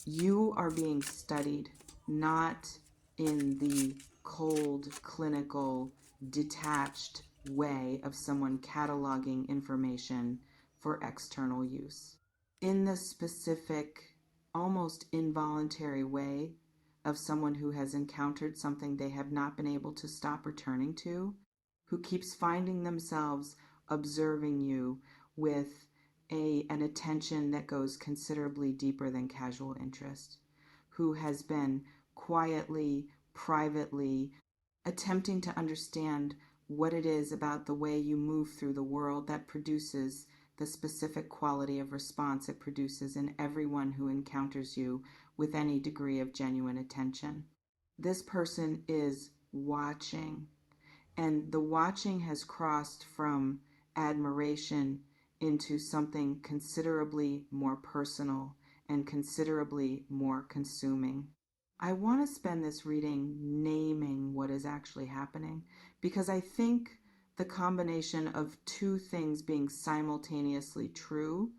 You are being studied, not in the cold, clinical, detached way of someone cataloging information for external use. In the specific, almost involuntary way of someone who has encountered something they have not been able to stop returning to, who keeps finding themselves observing you with an attention that goes considerably deeper than casual interest, who has been quietly, privately attempting to understand what it is about the way you move through the world that produces the specific quality of response it produces in everyone who encounters you with any degree of genuine attention. This person is watching, and the watching has crossed from admiration into something considerably more personal and considerably more consuming. I want to spend this reading naming what is actually happening, because I think the combination of two things being simultaneously true,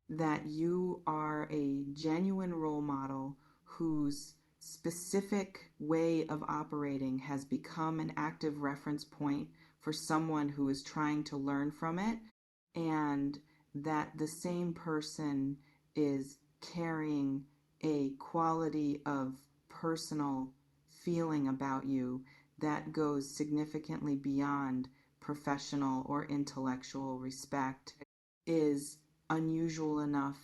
that you are a genuine role model whose specific way of operating has become an active reference point for someone who is trying to learn from it, and that the same person is carrying a quality of personal feeling about you that goes significantly beyond professional or intellectual respect, is unusual enough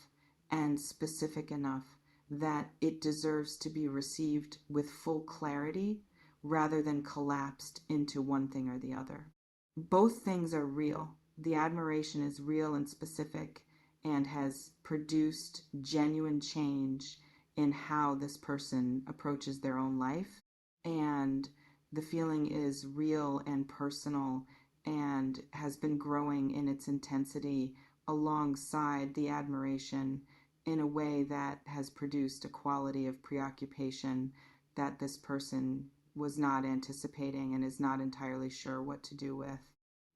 and specific enough that it deserves to be received with full clarity rather than collapsed into one thing or the other. Both things are real. The admiration is real and specific and has produced genuine change in how this person approaches their own life. And the feeling is real and personal and has been growing in its intensity alongside the admiration in a way that has produced a quality of preoccupation that this person was not anticipating and is not entirely sure what to do with.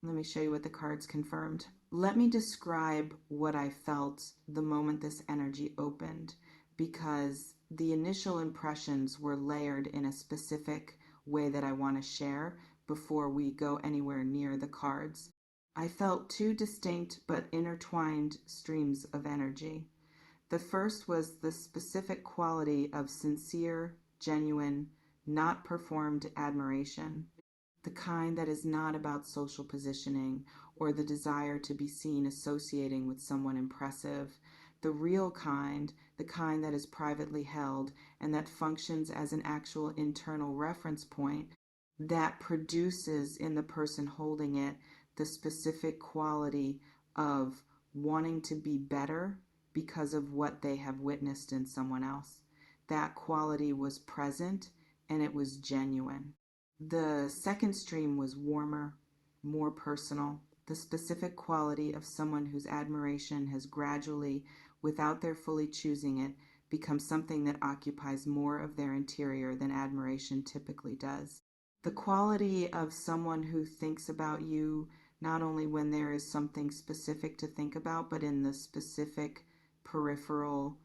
Let me show you what the cards confirmed. Let me describe what I felt the moment this energy opened, because the initial impressions were layered in a specific way that I want to share before we go anywhere near the cards. I felt two distinct but intertwined streams of energy. The first was the specific quality of sincere, genuine, not performed admiration, the kind that is not about social positioning or the desire to be seen associating with someone impressive. The real kind, the kind that is privately held and that functions as an actual internal reference point that produces in the person holding it the specific quality of wanting to be better because of what they have witnessed in someone else. That quality was present and it was genuine. The second stream was warmer, more personal, the specific quality of someone whose admiration has gradually, without their fully choosing it, become something that occupies more of their interior than admiration typically does. The quality of someone who thinks about you not only when there is something specific to think about, but in the specific, peripheral,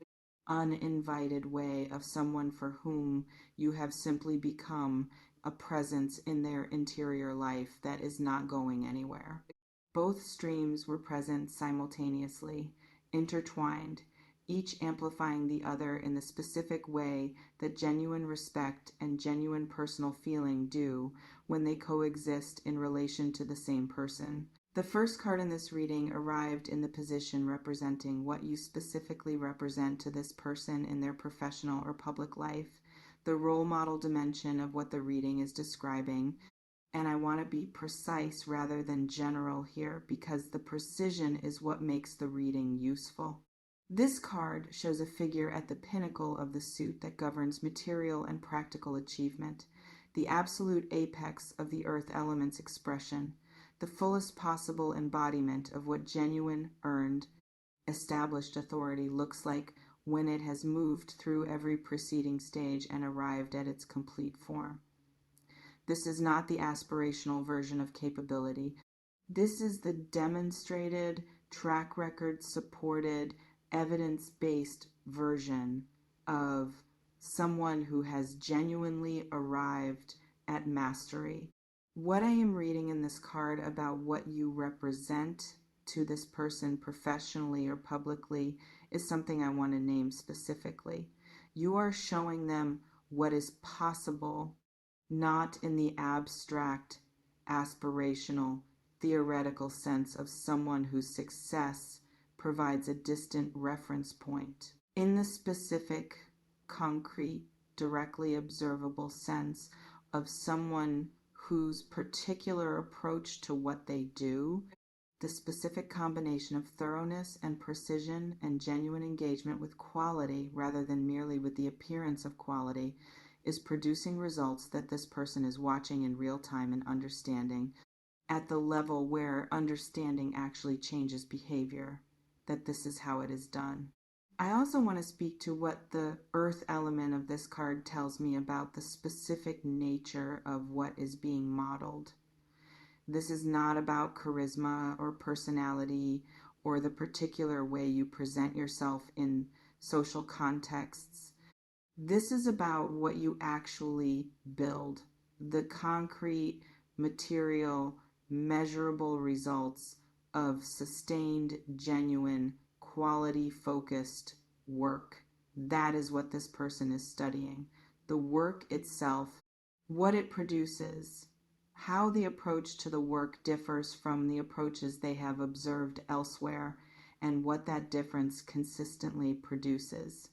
uninvited way of someone for whom you have simply become a presence in their interior life that is not going anywhere. Both streams were present simultaneously, intertwined, each amplifying the other in the specific way that genuine respect and genuine personal feeling do when they coexist in relation to the same person. The first card in this reading arrived in the position representing what you specifically represent to this person in their professional or public life, the role model dimension of what the reading is describing. And I want to be precise rather than general here, because the precision is what makes the reading useful. This card shows a figure at the pinnacle of the suit that governs material and practical achievement, the absolute apex of the earth element's expression, the fullest possible embodiment of what genuine, earned, established authority looks like when it has moved through every preceding stage and arrived at its complete form. This is not the aspirational version of capability. This is the demonstrated, track record supported, evidence-based version of someone who has genuinely arrived at mastery. What I am reading in this card about what you represent to this person professionally or publicly is something I want to name specifically. You are showing them what is possible, not in the abstract, aspirational, theoretical sense of someone whose success provides a distant reference point. In the specific, concrete, directly observable sense of someone whose particular approach to what they do, the specific combination of thoroughness and precision and genuine engagement with quality rather than merely with the appearance of quality is producing results that this person is watching in real time and understanding at the level where understanding actually changes behavior, that this is how it is done. I also want to speak to what the earth element of this card tells me about the specific nature of what is being modeled. This is not about charisma or personality or the particular way you present yourself in social contexts. This is about what you actually build, the concrete, material, measurable results of sustained, genuine, quality-focused work. That is what this person is studying. The work itself, what it produces, how the approach to the work differs from the approaches they have observed elsewhere, and what that difference consistently produces.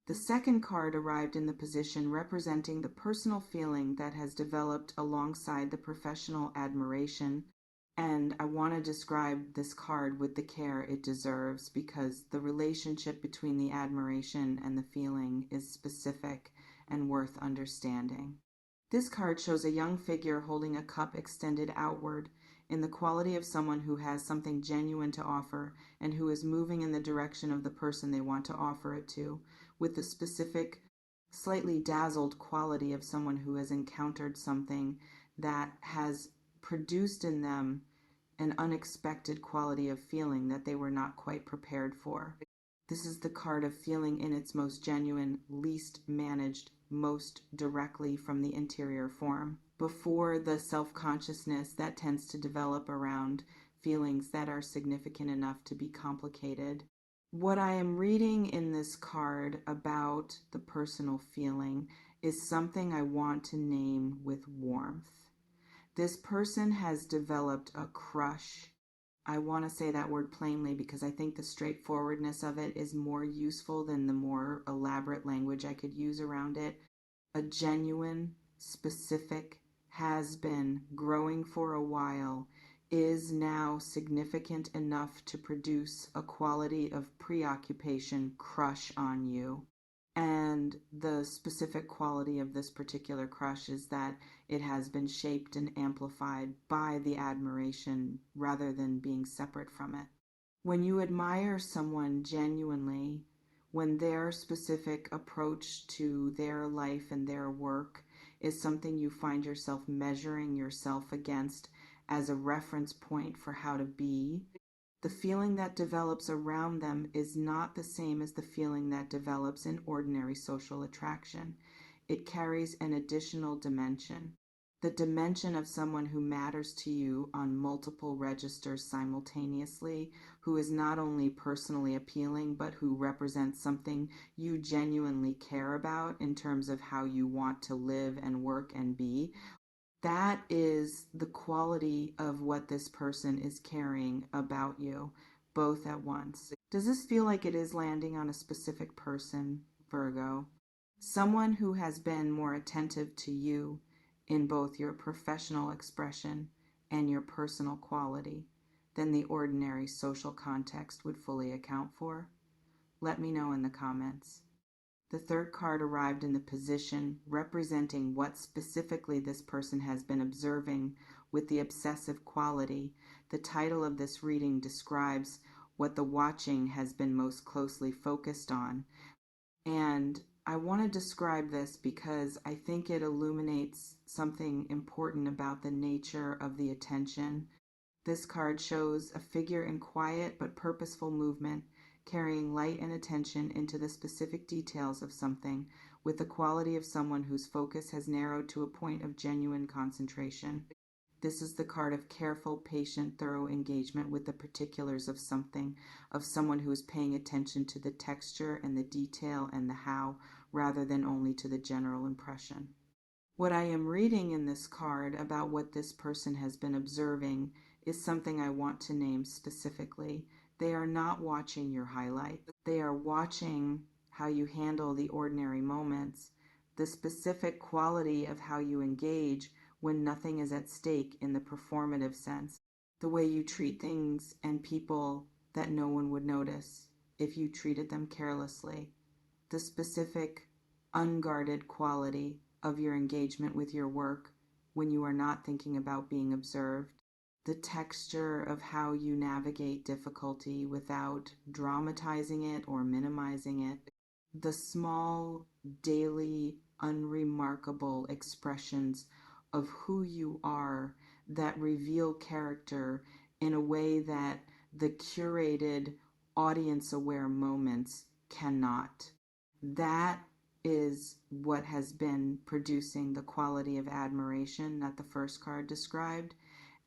The second card arrived in the position representing the personal feeling that has developed alongside the professional admiration, and I want to describe this card with the care it deserves because the relationship between the admiration and the feeling is specific and worth understanding. This card shows a young figure holding a cup extended outward in the quality of someone who has something genuine to offer and who is moving in the direction of the person they want to offer it to, with the specific, slightly dazzled quality of someone who has encountered something that has produced in them an unexpected quality of feeling that they were not quite prepared for. This is the card of feeling in its most genuine, least managed, most directly from the interior form, before the self-consciousness that tends to develop around feelings that are significant enough to be complicated. What I am reading in this card about the personal feeling is something I want to name with warmth. This person has developed a crush. I want to say that word plainly because I think the straightforwardness of it is more useful than the more elaborate language I could use around it. A genuine, specific, has been, growing for a while, is now significant enough to produce a quality of preoccupation crush on you. And the specific quality of this particular crush is that it has been shaped and amplified by the admiration rather than being separate from it. When you admire someone genuinely, when their specific approach to their life and their work is something you find yourself measuring yourself against as a reference point for how to be, the feeling that develops around them is not the same as the feeling that develops in ordinary social attraction. It carries an additional dimension, the dimension of someone who matters to you on multiple registers simultaneously, who is not only personally appealing, but who represents something you genuinely care about in terms of how you want to live and work and be. That is the quality of what this person is caring about you, both at once. Does this feel like it is landing on a specific person, Virgo? Someone who has been more attentive to you in both your professional expression and your personal quality than the ordinary social context would fully account for? Let me know in the comments. The third card arrived in the position representing what specifically this person has been observing with the obsessive quality. The title of this reading describes what the watching has been most closely focused on. And I want to describe this because I think it illuminates something important about the nature of the attention. This card shows a figure in quiet but purposeful movement, carrying light and attention into the specific details of something, with the quality of someone whose focus has narrowed to a point of genuine concentration. This is the card of careful, patient, thorough engagement with the particulars of something, of someone who is paying attention to the texture and the detail and the how, rather than only to the general impression. What I am reading in this card about what this person has been observing is something I want to name specifically. They are not watching your highlight. They are watching how you handle the ordinary moments, the specific quality of how you engage when nothing is at stake in the performative sense, the way you treat things and people that no one would notice if you treated them carelessly, the specific unguarded quality of your engagement with your work when you are not thinking about being observed, the texture of how you navigate difficulty without dramatizing it or minimizing it, the small, daily, unremarkable expressions of who you are that reveal character in a way that the curated, audience-aware moments cannot. That is what has been producing the quality of admiration that the first card described,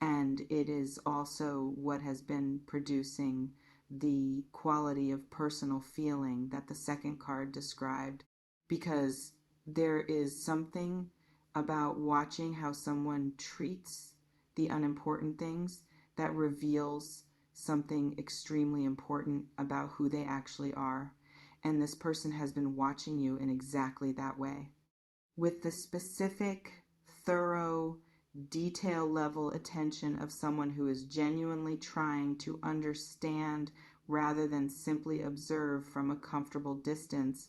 and it is also what has been producing the quality of personal feeling that the second card described, because there is something about watching how someone treats the unimportant things that reveals something extremely important about who they actually are. And this person has been watching you in exactly that way. With the specific, thorough, detail level attention of someone who is genuinely trying to understand rather than simply observe from a comfortable distance,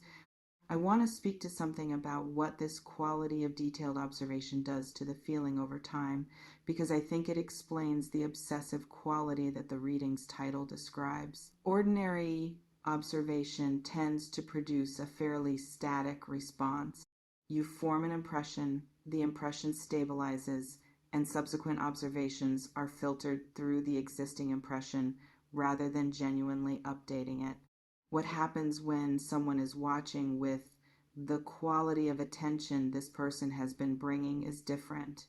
I want to speak to something about what this quality of detailed observation does to the feeling over time, because I think it explains the obsessive quality that the reading's title describes. Ordinary observation tends to produce a fairly static response. You form an impression, the impression stabilizes, and subsequent observations are filtered through the existing impression rather than genuinely updating it. What happens when someone is watching with the quality of attention this person has been bringing is different.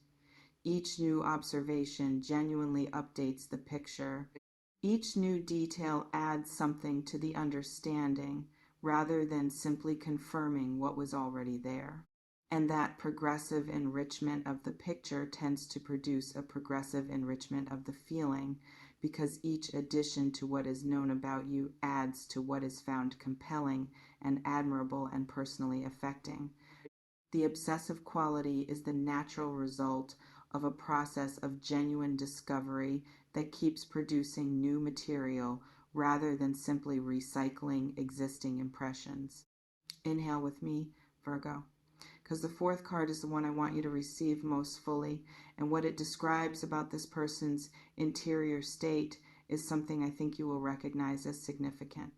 Each new observation genuinely updates the picture. Each new detail adds something to the understanding rather than simply confirming what was already there. And that progressive enrichment of the picture tends to produce a progressive enrichment of the feeling, because each addition to what is known about you adds to what is found compelling and admirable and personally affecting. The obsessive quality is the natural result of a process of genuine discovery that keeps producing new material rather than simply recycling existing impressions. Inhale with me, Virgo, because the fourth card is the one I want you to receive most fully, and what it describes about this person's interior state is something I think you will recognize as significant.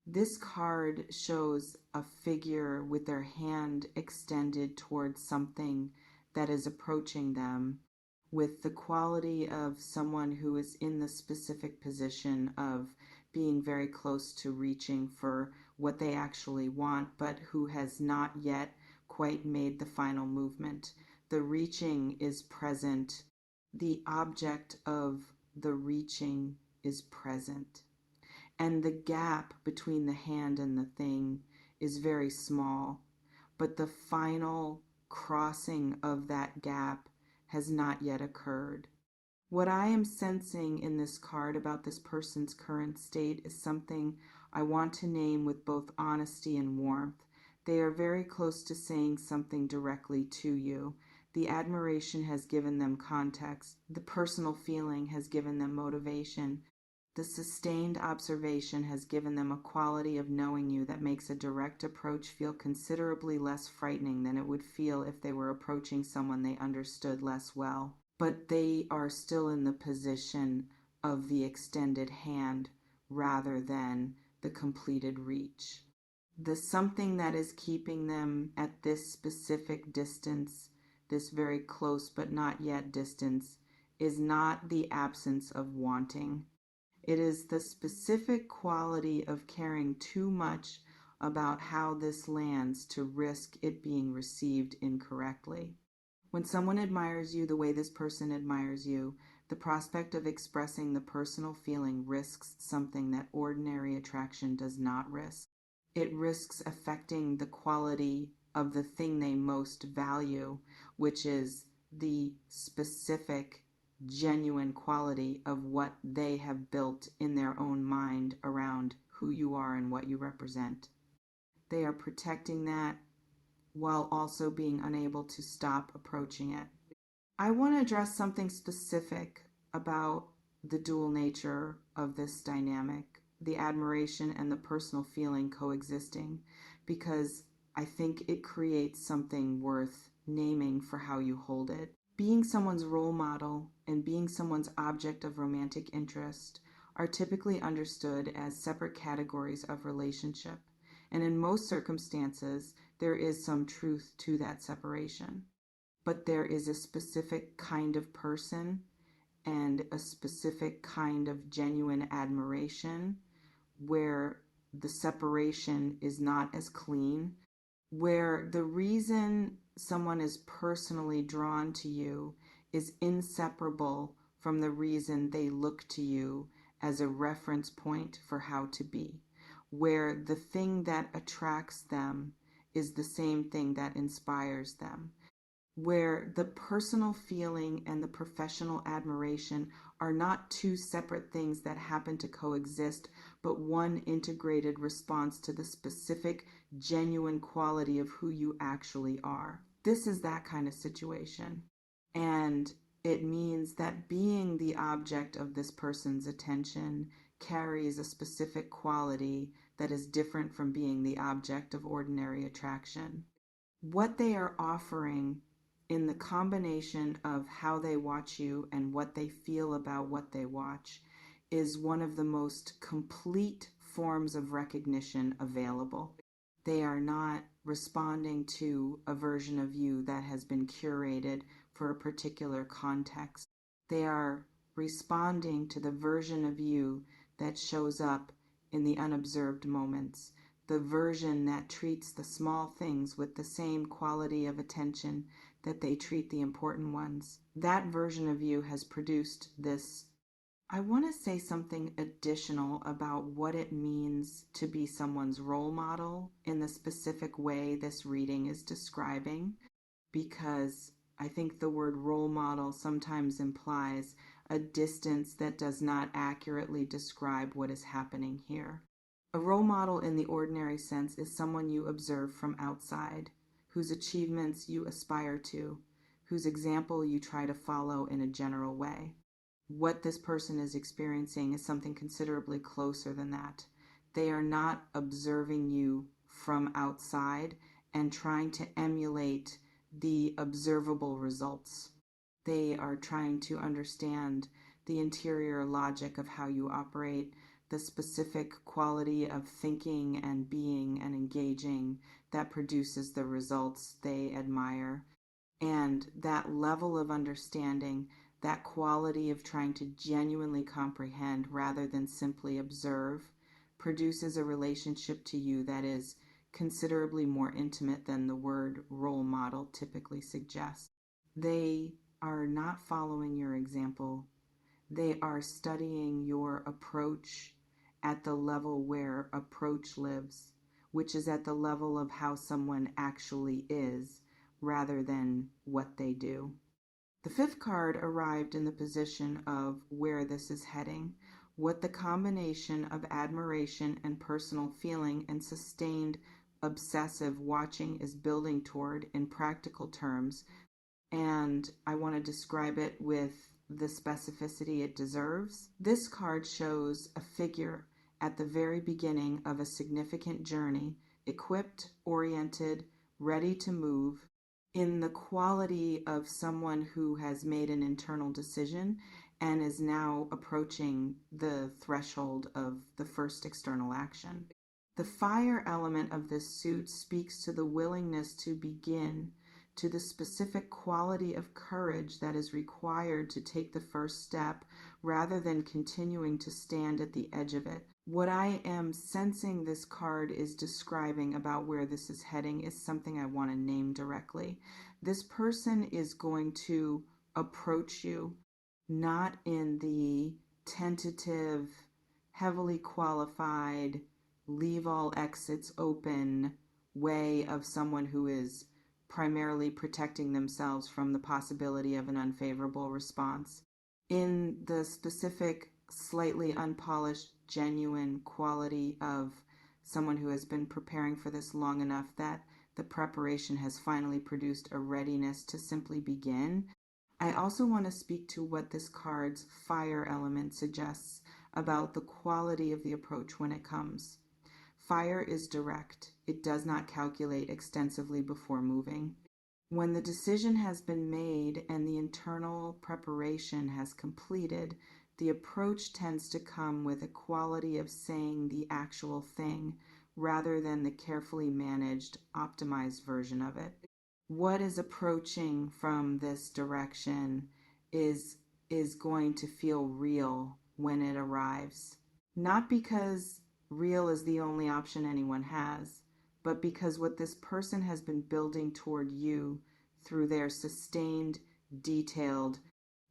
This card shows a figure with their hand extended towards something that is approaching them, with the quality of someone who is in the specific position of being very close to reaching for what they actually want, but who has not yet quite made the final movement. The reaching is present. The object of the reaching is present. And the gap between the hand and the thing is very small, but the final crossing of that gap has not yet occurred. What I am sensing in this card about this person's current state is something I want to name with both honesty and warmth. They are very close to saying something directly to you. The admiration has given them context. The personal feeling has given them motivation. The sustained observation has given them a quality of knowing you that makes a direct approach feel considerably less frightening than it would feel if they were approaching someone they understood less well. But they are still in the position of the extended hand rather than the completed reach. The something that is keeping them at this specific distance, this very close but not yet distance, is not the absence of wanting. It is the specific quality of caring too much about how this lands to risk it being received incorrectly. When someone admires you the way this person admires you, the prospect of expressing the personal feeling risks something that ordinary attraction does not risk. It risks affecting the quality of the thing they most value, which is the specific, genuine quality of what they have built in their own mind around who you are and what you represent. They are protecting that while also being unable to stop approaching it. I want to address something specific about the dual nature of this dynamic, the admiration and the personal feeling coexisting, because I think it creates something worth naming for how you hold it. Being someone's role model and being someone's object of romantic interest are typically understood as separate categories of relationship, and in most circumstances, there is some truth to that separation. But there is a specific kind of person and a specific kind of genuine admiration where the separation is not as clean, where the reason someone is personally drawn to you is inseparable from the reason they look to you as a reference point for how to be, where the thing that attracts them is the same thing that inspires them, where the personal feeling and the professional admiration are not two separate things that happen to coexist, but one integrated response to the specific, genuine quality of who you actually are. This is that kind of situation. And it means that being the object of this person's attention carries a specific quality that is different from being the object of ordinary attraction. What they are offering in the combination of how they watch you and what they feel about what they watch is one of the most complete forms of recognition available. They are not responding to a version of you that has been curated for a particular context. They are responding to the version of you that shows up in the unobserved moments, the version that treats the small things with the same quality of attention that they treat the important ones. That version of you has produced this. I want to say something additional about what it means to be someone's role model in the specific way this reading is describing, because I think the word role model sometimes implies a distance that does not accurately describe what is happening here. A role model in the ordinary sense is someone you observe from outside, whose achievements you aspire to, whose example you try to follow in a general way. What this person is experiencing is something considerably closer than that. They are not observing you from outside and trying to emulate the observable results. They are trying to understand the interior logic of how you operate, the specific quality of thinking and being and engaging that produces the results they admire. And that level of understanding, that quality of trying to genuinely comprehend rather than simply observe, produces a relationship to you that is considerably more intimate than the word role model typically suggests. They are not following your example. They are studying your approach at the level where approach lives, which is at the level of how someone actually is rather than what they do. The fifth card arrived in the position of where this is heading, what the combination of admiration and personal feeling and sustained obsessive watching is building toward in practical terms, and I want to describe it with the specificity it deserves. This card shows a figure at the very beginning of a significant journey, equipped, oriented, ready to move, in the quality of someone who has made an internal decision and is now approaching the threshold of the first external action. The fire element of this suit speaks to the willingness to begin, to the specific quality of courage that is required to take the first step rather than continuing to stand at the edge of it. What I am sensing this card is describing about where this is heading is something I want to name directly. This person is going to approach you not in the tentative, heavily qualified, leave all exits open way of someone who is primarily protecting themselves from the possibility of an unfavorable response. In the specific, slightly unpolished, genuine quality of someone who has been preparing for this long enough that the preparation has finally produced a readiness to simply begin. I also want to speak to what this card's fire element suggests about the quality of the approach when it comes. Fire is direct. It does not calculate extensively before moving. When the decision has been made and the internal preparation has completed, the approach tends to come with a quality of saying the actual thing rather than the carefully managed, optimized version of it. What is approaching from this direction is going to feel real when it arrives. Not because real is the only option anyone has, but because what this person has been building toward you through their sustained, detailed,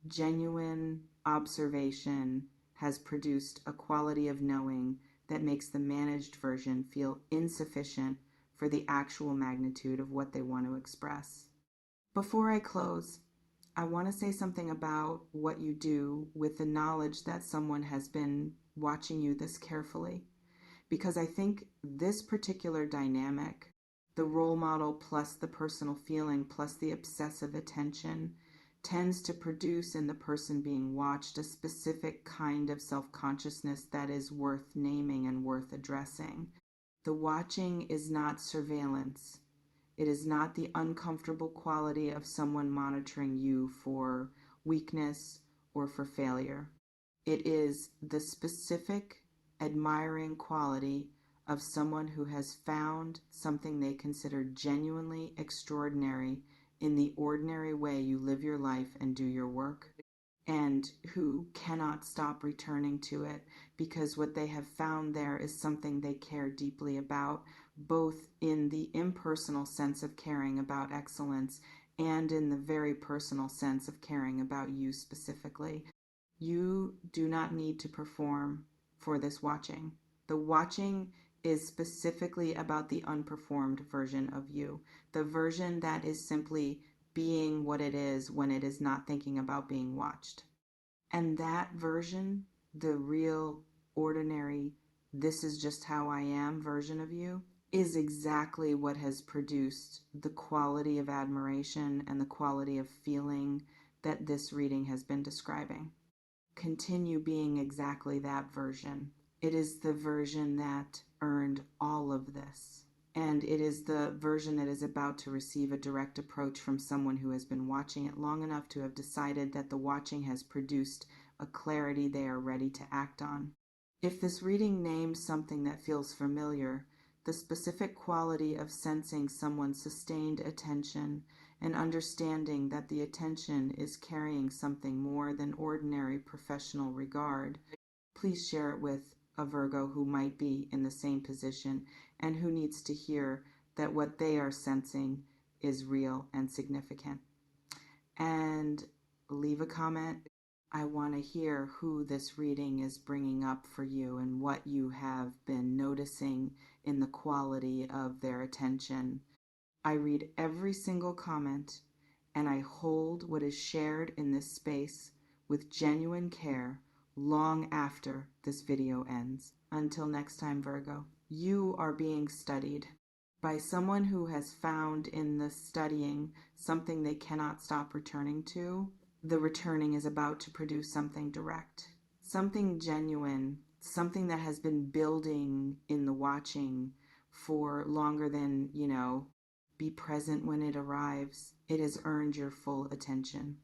genuine observation has produced a quality of knowing that makes the managed version feel insufficient for the actual magnitude of what they want to express. Before I close, I want to say something about what you do with the knowledge that someone has been watching you this carefully. Because I think this particular dynamic, the role model plus the personal feeling plus the obsessive attention, tends to produce in the person being watched a specific kind of self-consciousness that is worth naming and worth addressing. The watching is not surveillance. It is not the uncomfortable quality of someone monitoring you for weakness or for failure. It is the specific, admiring quality of someone who has found something they consider genuinely extraordinary in the ordinary way you live your life and do your work, and who cannot stop returning to it because what they have found there is something they care deeply about, both in the impersonal sense of caring about excellence and in the very personal sense of caring about you specifically. You do not need to perform for this watching. The watching is specifically about the unperformed version of you, the version that is simply being what it is when it is not thinking about being watched. And that version, the real, ordinary, this is just how I am version of you, is exactly what has produced the quality of admiration and the quality of feeling that this reading has been describing. Continue being exactly that version. It is the version that earned all of this. And it is the version that is about to receive a direct approach from someone who has been watching it long enough to have decided that the watching has produced a clarity they are ready to act on. If this reading names something that feels familiar, the specific quality of sensing someone's sustained attention and understanding that the attention is carrying something more than ordinary professional regard, please share it with a Virgo who might be in the same position and who needs to hear that what they are sensing is real and significant. And leave a comment. I want to hear who this reading is bringing up for you and what you have been noticing in the quality of their attention. I read every single comment and I hold what is shared in this space with genuine care long after this video ends. Until next time, Virgo, you are being studied by someone who has found in the studying something they cannot stop returning to. The returning is about to produce something direct, something genuine, something that has been building in the watching for longer than, be present when it arrives. It has earned your full attention.